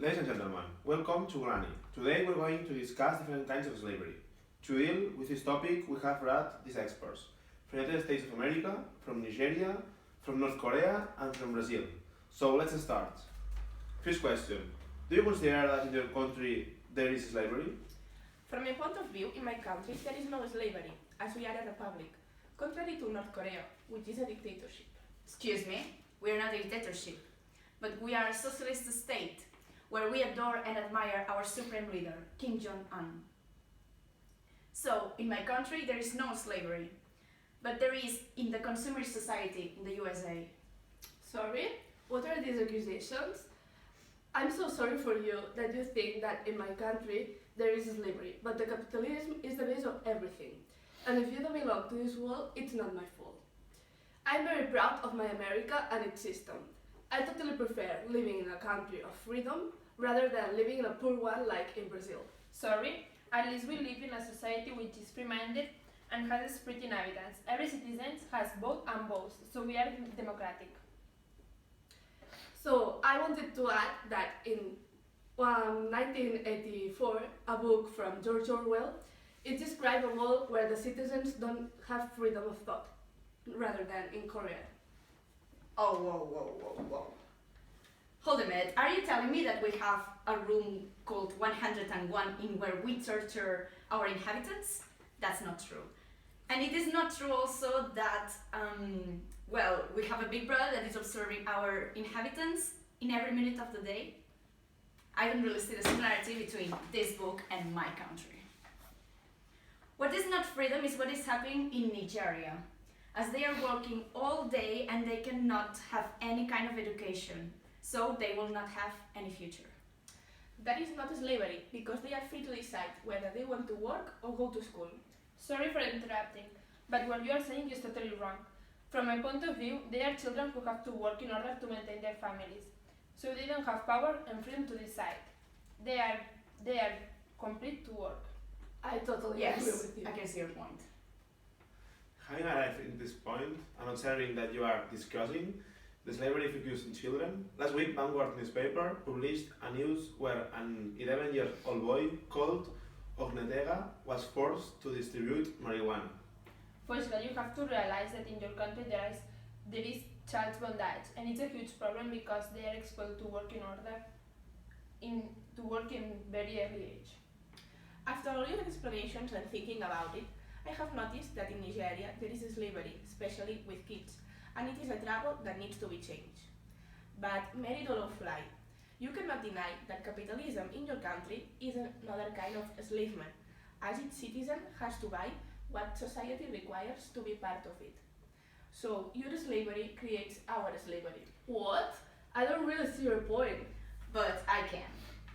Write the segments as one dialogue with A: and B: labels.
A: Ladies and gentlemen, welcome to Glunny. Today we're going to discuss different kinds of slavery. To deal with this topic, we have brought these experts from the United States of America, from Nigeria, from North Korea, and from Brazil. So let's start. First question: do you consider that in your country there is slavery?
B: From my point of view, in my country, there is no slavery, as we are a republic, contrary to North Korea, which is a dictatorship.
C: Excuse me, we are not a dictatorship, but we are a socialist state where we adore and admire our supreme leader, Kim Jong-un. So, in my country, there is no slavery, but there is in the consumer society in the USA.
D: Sorry? What are these accusations? I'm so sorry for you that you think that in my country there is slavery, but the capitalism is the base of everything. And if you don't belong to this world, it's not my fault. I'm very proud of my America and its system. I totally prefer living in a country of freedom rather than living in a poor one like in Brazil.
B: Sorry, at least we live in a society which is free-minded and has a spirit inhabitants. Every citizen has both and both, so we are democratic.
D: So I wanted to add that in 1984, a book from George Orwell, it described a world where the citizens don't have freedom of thought, rather than in Korea.
C: Oh, whoa. Hold a minute, are you telling me that we have a room called 101 in where we torture our inhabitants? That's not true. And it is not true also that, we have a big brother that is observing our inhabitants in every minute of the day. I don't really see the similarity between this book and my country. What is not freedom is what is happening in Nigeria, as they are working all day and they cannot have any kind of education, so they will not have any future.
B: That is not slavery, because they are free to decide whether they want to work or go to school. Sorry for interrupting, but what you are saying is totally wrong. From my point of view, they are children who have to work in order to maintain their families, so they don't have power and freedom to decide. They are complete to work.
D: I totally agree with you.
C: I can see your point.
A: Having arrived at this point, and observing that you are discussing the slavery figures in children, last week Vanguard newspaper published a news where an 11-year-old boy called Ognetega was forced to distribute marijuana.
B: First of all, you have to realize that in your country there is child bondage, and it's a huge problem because they are exposed to work in very early age.
E: After all your explanations and thinking about it, I have noticed that in Nigeria there is slavery, especially with kids, and it is a trouble that needs to be changed. But Mary Dolofly, you cannot deny that capitalism in your country is another kind of enslavement, as each citizen has to buy what society requires to be part of it. So your slavery creates our slavery.
D: What? I don't really see your point.
C: But I can.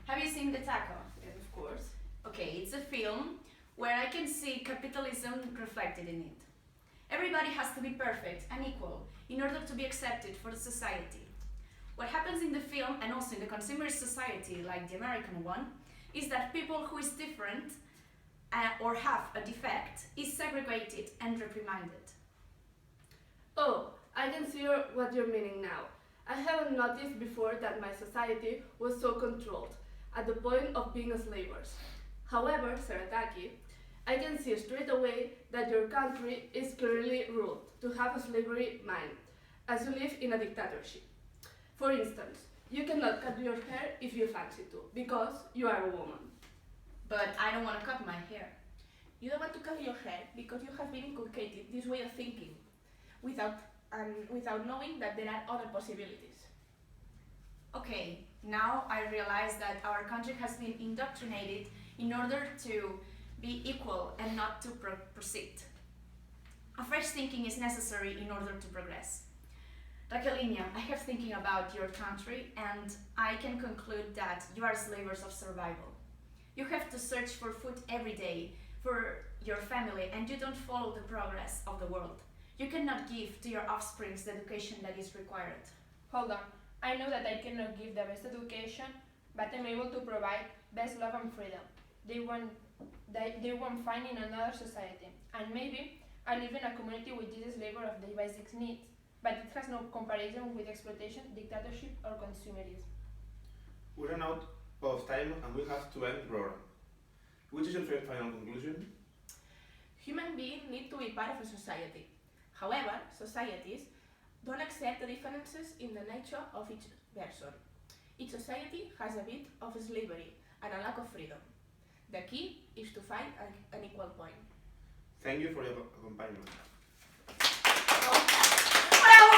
C: Have you seen the taco?
D: Yes, of course.
C: Okay, it's a film where I can see capitalism reflected in it. Everybody has to be perfect and equal in order to be accepted for the society. What happens in the film and also in the consumer society, like the American one, is that people who is different or have a defect is segregated and reprimanded.
D: Oh, I can see what you're meaning now. I haven't noticed before that my society was so controlled, at the point of being slavers. However, Sarataki, I can see straight away that your country is clearly ruled to have a slavery mind, as you live in a dictatorship. For instance, you cannot cut your hair if you fancy to, because you are a woman.
C: But I don't want to cut my hair.
E: You don't want to cut your hair because you have been inculcated this way of thinking, without knowing that there are other possibilities.
C: Okay, now I realize that our country has been indoctrinated in order to be equal and not to proceed. A fresh thinking is necessary in order to progress. Raquelinia, I have thinking about your country and I can conclude that you are slavers of survival. You have to search for food every day for your family and you don't follow the progress of the world. You cannot give to your offspring the education that is required.
B: Hold on, I know that I cannot give the best education, but I'm able to provide best love and freedom. They won't find in another society, and maybe I live in a community which is a slaver of their basic needs, but it has no comparison with exploitation, dictatorship, or consumerism.
A: We ran out of time and we have to end the program. Which is your final conclusion?
E: Human beings need to be part of a society. However, societies don't accept the differences in the nature of each person. Each society has a bit of slavery and a lack of freedom. The key is to find an equal point.
A: Thank you for your accompaniment.